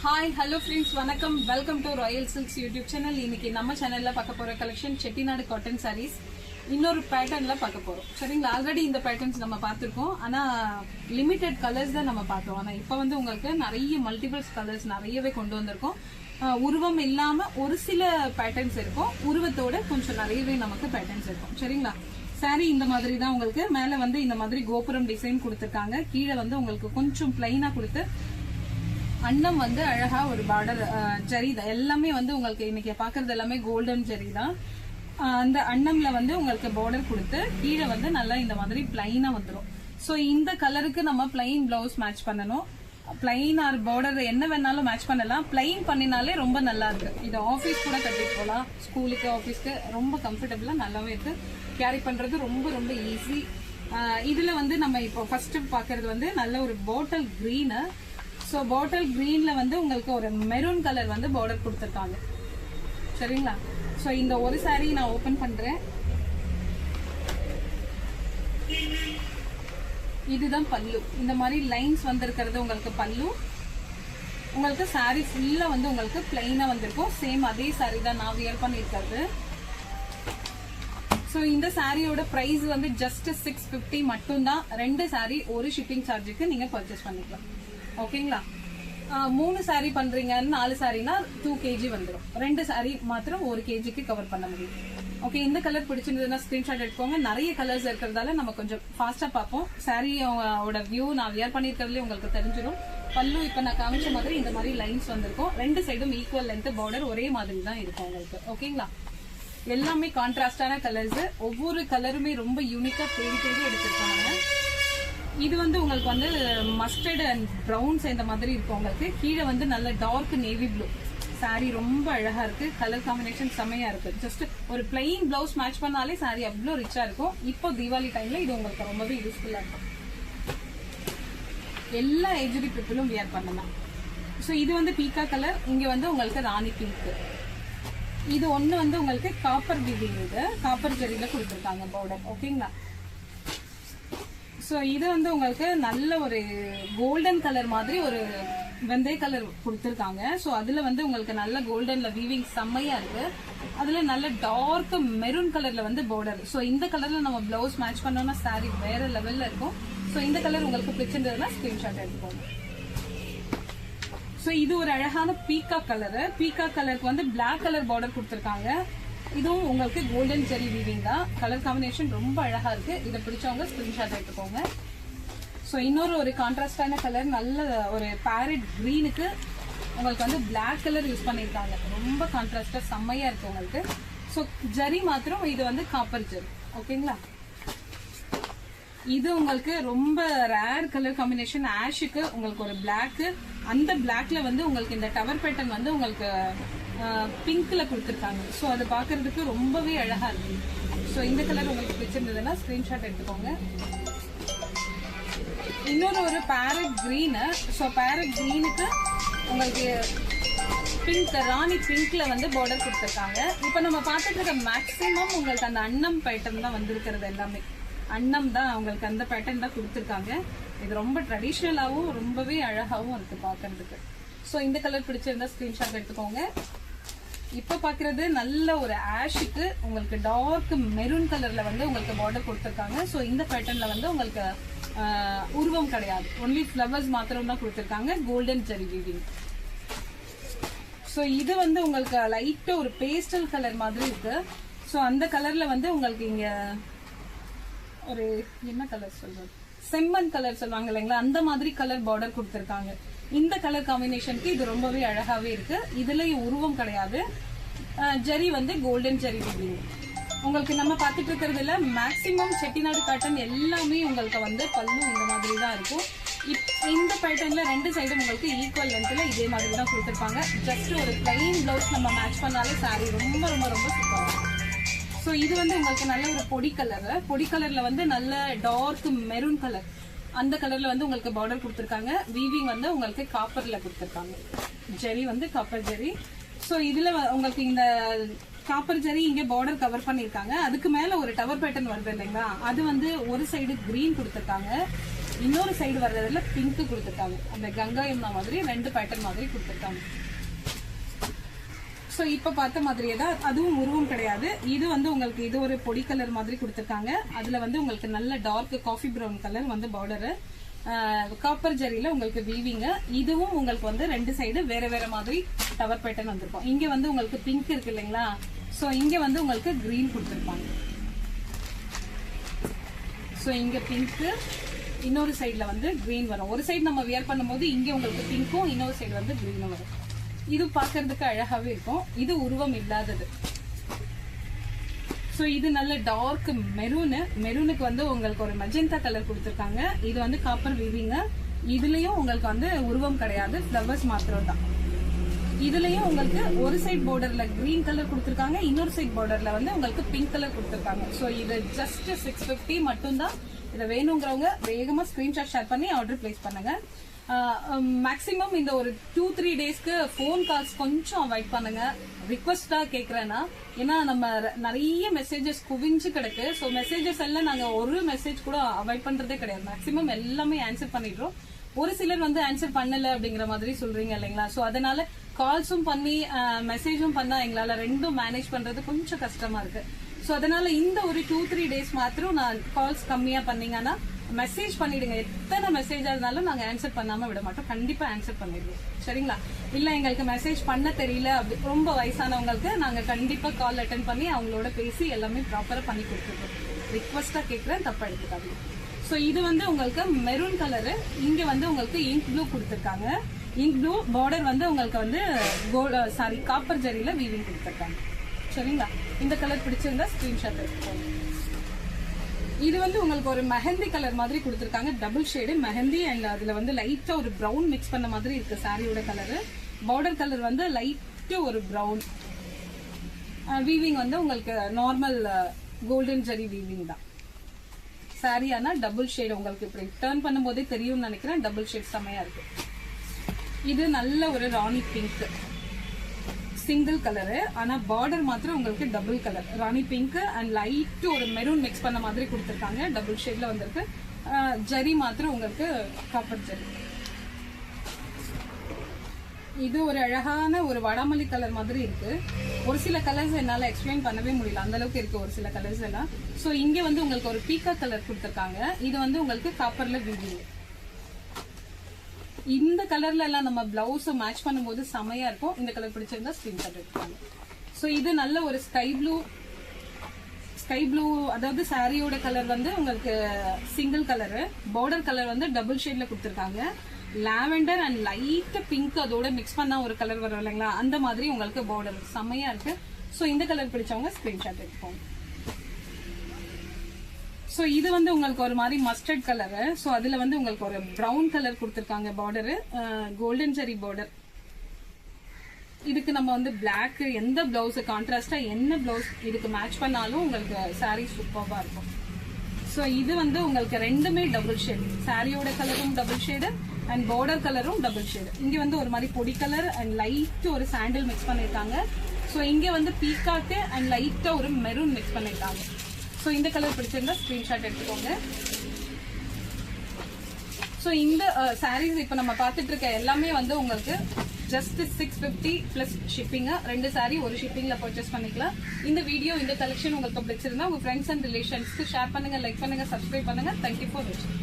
Hi hello friends, வணக்கம். Welcome to Royal silks YouTube channel. இன்னைக்கு நம்ம சேனல்ல பார்க்க போற கலெக்ஷன் செட்டிநாடு காட்டன் சாரீஸ். இன்னொரு பேட்டர்ன்ல பார்க்க போறோம். சரிங்களா? ஆல்ரெடி இந்த பேட்டர்ன்ஸ் நம்ம பார்த்திருக்கோம். ஆனா லிமிடெட் கலர்ஸ் தான் நம்ம பார்த்தோம். ஆனா இப்போ வந்து உங்களுக்கு நிறைய மல்டிபிள்ஸ் கலர்ஸ் நிறையவே கொண்டு வந்திருக்கோம். உருவம் இல்லாம ஒரு சில பேட்டர்ன்ஸ் இருக்கும், உருவத்தோட கொஞ்சம் நிறையவே நமக்கு பேட்டர்ன்ஸ் இருக்கும். சரிங்களா? சாரி இந்த மாதிரி தான் உங்களுக்கு மேல வந்து இந்த மாதிரி கோபுரம் டிசைன் கொடுத்திருக்காங்க. கீழே வந்து உங்களுக்கு கொஞ்சம் பிளைனா கொடுத்து அன்னம் வந்து அழகா ஒரு பார்டர் ஜரி தான். எல்லாமே வந்து உங்களுக்கு இன்னைக்கு பாக்குறது எல்லாமே கோல்டன் ஜரி தான். அந்த அன்னம்ல வந்து உங்களுக்கு பார்டர் கொடுத்து கீழே வந்து நல்லா இந்த மாதிரி பிளைனா வந்துடும். சோ இந்த கலருக்கு நம்ம பிளைன் பிளவுஸ் மேட்ச் பண்ணணும். பிளைன் ஆர் பார்டர் என்ன வேணாலும் மேட்ச் பண்ணலாம். பிளைன் பண்ணினாலே ரொம்ப நல்லா இருக்கு. இது ஆபீஸ் கூட கட்டிட்டு போகலாம், ஸ்கூலுக்கு ஆபீஸ்க்கு ரொம்ப கம்ஃபர்டபுளா நல்லாவே இருக்கு. கேரி பண்றது ரொம்ப ரொம்ப ஈஸி. இதுல வந்து நம்ம இப்போ ஃபர்ஸ்ட் பாக்குறது வந்து நல்ல ஒரு பாட்டில் கிரீனு. ஸோ பாட்டில் கிரீன்ல வந்து உங்களுக்கு ஒரு மெரூன் கலர் வந்து பார்டர் கொடுத்துருக்காங்க. சரிங்களா? ஸோ இந்த ஒரு சாரி நான் ஓபன் பண்றேன். இதுதான் பல்லு. இந்த மாதிரி லைன்ஸ் வந்திருக்கிறது உங்களுக்கு பல்லு. உங்களுக்கு சாரி ஃபுல்லா வந்து உங்களுக்கு பிளைனா வந்திருக்கும். சேம் அதே சாரி தான் நான் வியர் பண்ணிருக்கிறது. ஸோ இந்த சாரியோட பிரைஸ் வந்து ஜஸ்ட் 650 மட்டும்தான். 2 சாரி ஒரு ஷிப்பிங் சார்ஜுக்கு நீங்க பர்ச்சேஸ் பண்ணிக்கலாம். ஓகேங்களா? 3 சாரி பண்றீங்கன்னு 4 சாரினா 2 kg வந்துடும். 2 சாரி மாத்திரம் 1 kgக்கு கவர் பண்ண முடியும். ஓகே, இந்த கலர் பிடிச்சிருந்ததுன்னா ஸ்கிரீன்ஷாட் எடுத்துக்கோங்க. நிறைய கலர்ஸ் இருக்கிறதால நம்ம கொஞ்சம் ஃபாஸ்டா பார்ப்போம். சாரியோட வியூ நான் வியர் பண்ணிருக்கிறதுல உங்களுக்கு தெரிஞ்சிடும். பல்லு இப்ப நான் காமிச்ச மாதிரி இந்த மாதிரி லைன்ஸ் வந்திருக்கும். 2 சைடும் ஈக்குவல் லென்த் பார்டர் ஒரே மாதிரி தான் இருக்கும் உங்களுக்கு. ஓகேங்களா? எல்லாமே கான்ட்ராஸ்டான கலர்ஸ். ஒவ்வொரு கலருமே ரொம்ப யூனிக்கா தேடி தேடி எடுத்திருக்காங்க. இது வந்து உங்களுக்கு வந்து மஸ்டர்ட் அண்ட் ப்ரௌன் சேர்ந்த மாதிரி இருக்கும். உங்களுக்கு கீழே வந்து நல்ல டார்க் நேவி ப்ளூ. சாரி ரொம்ப அழகா இருக்கு. கலர் காம்பினேஷன் செமையா இருக்கு. ஜஸ்ட் ஒரு பிளைன் பிளவுஸ் மேட்ச் பண்ணாலே சாரி அவ்வளோ ரிச்சா இருக்கும். இப்போ தீபாவளி டைம்ல இது உங்களுக்கு ரொம்பவே யூஸ்ஃபுல்லா இருக்கும். எல்லா ஏஜ்டி பீப்புளும் வியர் பண்ணலாம். ஸோ இது வந்து பீக்கா கலர். இங்க வந்து உங்களுக்கு ராணி பிங்க். இது ஒண்ணு வந்து உங்களுக்கு காப்பர் வீவிங். இது காப்பர் ஜரியில கொடுத்துருக்காங்க பார்டர். ஓகேங்களா? ஸோ இது வந்து உங்களுக்கு நல்ல ஒரு கோல்டன் கலர் மாதிரி ஒரு வெந்தய கலர் கொடுத்துருக்காங்க. ஸோ அதுல வந்து உங்களுக்கு நல்ல கோல்டன்ல வீவிங் செம்மையா இருக்கு. அதுல நல்ல டார்க் மெரூன் கலர்ல வந்து பார்டர். ஸோ இந்த கலர்ல நம்ம பிளவுஸ் மேட்ச் பண்ணோம்னா சாரி வேற லெவல்ல இருக்கும். ஸோ இந்த கலர் உங்களுக்கு பிடிச்சிருந்ததுன்னா ஸ்கிரீன்ஷாட் எடுத்துக்கோங்க. ஸோ இது ஒரு அழகான பீக்கா கலரு. பீக்கா கலருக்கு வந்து பிளாக் கலர் பார்டர் கொடுத்துருக்காங்க. இதுவும் உங்களுக்கு கோல்டன் ஜெரி வீவிங் தான். கலர் காம்பினேஷன் ரொம்ப அழகா இருக்கு. இதை பிடிச்சவங்க ஸ்கிரீன்ஷாட் எடுத்துக்கோங்க. ஸோ இன்னொரு ஒரு கான்ட்ராஸ்டான கலர், நல்ல ஒரு பேரட் கிரீனுக்கு உங்களுக்கு வந்து பிளாக் கலர் யூஸ் பண்ணியிருக்காங்க. ரொம்ப கான்ட்ராஸ்டா செம்மையா இருக்கு உங்களுக்கு. ஸோ ஜரி மாத்திரம் இது வந்து காப்பர் ஜெரி. ஓகேங்களா? இது உங்களுக்கு ரொம்ப ரேர் கலர் காம்பினேஷன். ஆஷுக்கு உங்களுக்கு ஒரு பிளாக். அந்த பிளாக்ல வந்து உங்களுக்கு இந்த டவர் பேட்டர்ன் வந்து உங்களுக்கு பிங்க்ல கொடுத்துருக்காங்க. ஸோ அது பாக்குறதுக்கு ரொம்பவே அழகா இருக்கு. ஸோ இந்த கலர் உங்களுக்கு பிடிச்சிருந்ததுன்னா ஸ்கிரீன்ஷாட் எடுத்துக்கோங்க. இன்னொரு ஒரு பேரட் கிரீனு. ஸோ பேரட் கிரீனுக்கு உங்களுக்கு பிங்க், ராணி பிங்க்ல வந்து பார்டர் கொடுத்துருக்காங்க. இப்போ நம்ம பார்த்துட்டு இருக்க மேக்சிமம் உங்களுக்கு அந்த அன்னம் பேட்டர்ன் தான் வந்திருக்கிறது. எல்லாமே அன்னம் தான் உங்களுக்கு அந்த பேட்டர்ன் தான் கொடுத்துருக்காங்க. இது ரொம்ப ட்ரெடிஷ்னலாகவும் ரொம்பவே அழகாகவும் இருக்கு பாக்குறதுக்கு. ஸோ இந்த கலர் பிடிச்சிருந்தா ஸ்கிரீன்ஷாட் எடுத்துக்கோங்க. இப்ப பாக்குறது நல்ல ஒரு ஆஷுக்கு உங்களுக்கு டார்க் மெரூன் கலர்ல வந்து உங்களுக்கு பார்டர் கொடுத்திருக்காங்க. ஸோ இந்த பேட்டர்ன்ல வந்து உங்களுக்கு உருவம் கிடையாது, ஒன்லி ஃபிளவர்ஸ் மாத்திரம் தான் கொடுத்திருக்காங்க. கோல்டன் ஜெரி வீவிங். ஸோ இது வந்து உங்களுக்கு லைட்டா ஒரு பேஸ்டல் கலர் மாதிரி இருக்கு. ஸோ அந்த கலர்ல வந்து உங்களுக்கு இங்க ஒரு என்ன கலர் சொல்றது, செம்மண் கலர் சொல்லுவாங்க இல்லைங்களா, அந்த மாதிரி கலர் பார்டர் கொடுத்திருக்காங்க. இந்த கலர் காம்பினேஷனுக்கு இது ரொம்பவே அழகாவே இருக்கு. இதுல உருவம் கிடையாது. ஜரி வந்து கோல்டன் ஜரி வீவிங். உங்களுக்கு நம்ம பார்த்துட்டு இருக்கிறதுல மேக்சிமம் செட்டிநாடு காட்டன் எல்லாமே உங்களுக்கு வந்து பல்லு இந்த மாதிரி தான் இருக்கும். இந்த பேட்டர்ன்ல 2 சைடும் உங்களுக்கு ஈக்குவல் லென்த்ல இதே மாதிரி தான் கொடுத்துருப்பாங்க. ஜஸ்ட் ஒரு பிளைன் பிளவுஸ் நம்ம மேட்ச் பண்ணாலே சாரி ரொம்ப ரொம்ப ரொம்ப சூப்பரா இருக்கும். ஸோ இது வந்து உங்களுக்கு நல்ல ஒரு பொடி கலர். பொடி கலர்ல வந்து நல்ல டார்க் மெரூன் கலர். அந்த கலர்ல வந்து உங்களுக்கு பார்டர் கொடுத்துருக்காங்க. வீவிங் வந்து உங்களுக்கு காப்பர்ல கொடுத்துருக்காங்க. ஜெரி வந்து காப்பர் ஜெரி. ஸோ இதுல உங்களுக்கு இந்த காப்பர் ஜெரி இங்க பார்டர் கவர் பண்ணிருக்காங்க. அதுக்கு மேல ஒரு டவர் பேட்டர்ன் வருது இல்லைங்களா, அது வந்து ஒரு சைடு கிரீன் கொடுத்துருக்காங்க. இன்னொரு சைடு வர்றதுல பிங்க் கொடுத்துருக்காங்க. அந்த கங்கா யமுனா மாதிரி 2 பேட்டர்ன் மாதிரி கொடுத்துருக்காங்க. சோ இப்ப பார்த்த மாதிரியே தான், அதுவும் உருவம் கிடையாது. இது வந்து உங்களுக்கு இது ஒரு பொடி கலர் மாதிரி கொடுத்துருக்காங்க. அதுல வந்து உங்களுக்கு நல்ல டார்க் காஃபி பிரவுன் கலர் வந்து பார்டரு, காப்பர் ஜரியில உங்களுக்கு வீவிங்க. இதுவும் உங்களுக்கு வந்து 2 சைடு வேற வேற மாதிரி டவர் பேட்டர்ன் வந்திருக்கும். இங்க வந்து உங்களுக்கு பிங்க் இருக்கு இல்லைங்களா, சோ இங்க வந்து உங்களுக்கு கிரீன் கொடுத்துருப்பாங்க. சோ இங்க பிங்க், இன்னொரு சைடுல வந்து கிரீன் வரும். ஒரு சைடு நம்ம வியர் பண்ணும்போது இங்க உங்களுக்கு பிங்க்கும், இன்னொரு சைடு வந்து கிரீனும் வரும். இது பாக்குறதுக்கு அழகாவே இருக்கும். இது உருவம் இல்லாதது. சோ இது நல்ல டார்க் மெரூனுக்கு வந்து உங்களுக்கு ஒரு மெஜெண்டா கலர் கொடுத்துருக்காங்க. இது வந்து காப்பர் வீவிங்க. இதுலயும் உங்களுக்கு வந்து உருவம் கிடையாது, ஃபிளவர்ஸ் மாத்திரம் தான். இதுலயும் உங்களுக்கு ஒரு சைட் பார்டர்ல கிரீன் கலர் கொடுத்துருக்காங்க, இன்னொரு சைட் பார்டர்ல வந்து உங்களுக்கு பிங்க் கலர் கொடுத்துருக்காங்க. சோ இது ஜஸ்ட் 650 மட்டும் தான். இதை வேணுங்கிறவங்க வேகமா ஸ்கிரீன்ஷாட் ஷேர் பண்ணி ஆர்டர் பிளேஸ் பண்ணுங்க. மேக்சிமம் இந்த ஒரு 2-3 டேஸ்க்கு போன் கால்ஸ் கொஞ்சம் அவாய்ட் பண்ணுங்க. ரிக்வஸ்டா கேக்குறேன்னா, ஏன்னா நம்ம நிறைய மெசேஜஸ் குவிஞ்சு கிடக்கு. ஸோ மெசேஜஸ் எல்லாம் நாங்க ஒரு மெசேஜ் கூட அவாய்ட் பண்றதே கிடையாது. மேக்சிமம் எல்லாமே ஆன்சர் பண்ணிடுறோம். ஒரு சிலர் வந்து ஆன்சர் பண்ணல அப்படிங்கிற மாதிரி சொல்றீங்க இல்லைங்களா. ஸோ அதனால கால்ஸும் பண்ணி மெசேஜும் பண்ணா எங்களால ரெண்டும் மேனேஜ் பண்றது கொஞ்சம் கஷ்டமா இருக்கு. ஸோ அதனால இந்த ஒரு 2-3 டேஸ் மாத்திரம் நான் கால்ஸ் கம்மியா பண்ணீங்கன்னா மெசேஜ் பண்ணிடுங்க. எத்தனை மெசேஜா இருந்தாலும் நாங்க ஆன்சர் பண்ணாம விட மாட்டோம். கண்டிப்பா ஆன்சர் பண்ணிடுவோம், சரிங்களா. இல்ல எங்களுக்கு மெசேஜ் பண்ண தெரியல, ரொம்ப வயசானவங்களுக்கு நாங்க கண்டிப்பா கால் அட்டென்ட் பண்ணி அவங்களோட பேசி எல்லாமே ப்ராப்பரா பண்ணி கொடுத்துருக்கோம். ரிக்வஸ்டா கேட்கறேன், தப்பா எடுத்துக்காதீங்க. சோ இது வந்து உங்களுக்கு மெரூன் கலரு. இங்க வந்து உங்களுக்கு இங்க் ப்ளூ கொடுத்துருக்காங்க. இங்க் ப்ளூ பார்டர் வந்து உங்களுக்கு வந்து காப்பர் ஜரியில வீவிங் கொடுத்துருக்காங்க, சரிங்களா. இந்த கலர் பிடிச்சிருந்தா ஸ்கிரீன்ஷாட் எடுத்துக்கோங்க. இது வந்து உங்களுக்கு ஒரு மெஹந்தி கலர் மாதிரி கொடுத்துருக்காங்க. டபுள் ஷேடு மெஹந்தி அண்ட் அதுல வந்து லைட்டா ஒரு பிரவுன் மிக்ஸ் பண்ண மாதிரி இருக்கு சாரியோட கலரு. பார்டர் கலர் வந்து லைட்டா ஒரு பிரவுன். வீவிங் வந்து உங்களுக்கு நார்மல் கோல்டன் ஜரி வீவிங் தான். சாரி ஆனா டபுள் ஷேட் உங்களுக்கு இப்படி டர்ன் பண்ணும்போதே தெரியும்னு நினைக்கிறேன். டபுள் ஷேட் செமையா இருக்கு. இது நல்ல ஒரு ராணி பிங்க் சிங்கிள் கலரு, ஆனா பார்டர் மாத்திரம் உங்களுக்கு double colour Rani pink and light ஒரு மெரூன் மிக்ஸ் பண்ண மாதிரி கொடுத்துருக்காங்க. டபுள் ஷேட்ல வந்திருக்கு. ஜரி மாத்திரம் உங்களுக்கு காப்பர் ஜரி. இது ஒரு அழகான ஒரு வடாமல்லி கலர் மாதிரி இருக்கு. ஒரு சில கலர்ஸ் என்னால எக்ஸ்பிளைன் பண்ணவே முடியல, அந்த அளவுக்கு இருக்கு ஒரு சில கலர்ஸ் எல்லாம். சோ இங்க வந்து உங்களுக்கு ஒரு பீக்கா கலர் கொடுத்துருக்காங்க. இது வந்து உங்களுக்கு காப்பர்ல வீவிங். இந்த கலர்ல எல்லாம் நம்ம பிளவுஸ் மேட்ச் பண்ணும்போது செமையா இருக்கும். இந்த கலர் பிடிச்சிருந்தா ஸ்கிரீன்ஷாட் எடுத்துக்காங்க. சோ இது நல்ல ஒரு ஸ்கை ப்ளூ, அதாவது சாரியோட கலர் வந்து உங்களுக்கு சிங்கிள் கலரு, பார்டர் கலர் வந்து டபுள் ஷேட்ல கொடுத்துருக்காங்க. லாவெண்டர் அண்ட் லைட் பிங்க் அதோட மிக்ஸ் பண்ணா ஒரு கலர் வரும் இல்லைங்களா, அந்த மாதிரி உங்களுக்கு பார்டர் செமையா இருக்கு. சோ இந்த கலர் பிடிச்சவங்க ஸ்கிரீன்ஷாட் எடுத்துக்கோங்க. சோ இது வந்து உங்களுக்கு ஒரு மாதிரி மஸ்டர்ட் கலரு. சோ அதுல வந்து உங்களுக்கு ஒரு பிரவுன் கலர் கொடுத்துருக்காங்க பார்டரு, கோல்டன் ஜரி பார்டர். இதுக்கு நம்ம வந்து பிளாக் எந்த பிளவுஸ் கான்ட்ராஸ்டா என்ன பிளவுஸ் இதுக்கு மேட்ச் பண்ணாலும் உங்களுக்கு சாரி சூப்பர்பா இருக்கும். சோ இது வந்து உங்களுக்கு ரெண்டுமே டபுள் ஷேட். சாரியோட கலரும் டபுள் ஷேடு அண்ட் பார்டர் கலரும் டபுள் ஷேடு. இங்க வந்து ஒரு மாதிரி பொடி கலர் அண்ட் லைட் ஒரு சாண்டில் மிக்ஸ் பண்ணிருக்காங்க. சோ இங்க வந்து பீகாக்கு அண்ட் லைட்டா ஒரு மெரூன் மிக்ஸ் பண்ணிருக்காங்க. சோ இந்த கலர் பிடிச்சிருந்தா ஸ்கிரீன்ஷாட் எடுத்துக்கோங்க. சோ இந்த சாரீஸ் இப்ப நம்ம பாத்துட்டு இருக்க எல்லாமே வந்து உங்களுக்கு ஜஸ்ட் 650 பிளஸ் ஷிப்பிங். 2 சாரி ஒரு ஷிப்பிங்ல பர்ச்சேஸ் பண்ணிக்கலாம். இந்த வீடியோ இந்த கலெக்ஷன் உங்களுக்கு பிடிச்சிருந்தா உங்க ஃப்ரெண்ட்ஸ் அண்ட் ரிலேஷன்ஸ்க்கு ஷேர் பண்ணுங்க, லைக் பண்ணுங்க, சப்ஸ்கிரைப் பண்ணுங்க. தேங்க்யூ ஃபார் வாட்சிங்.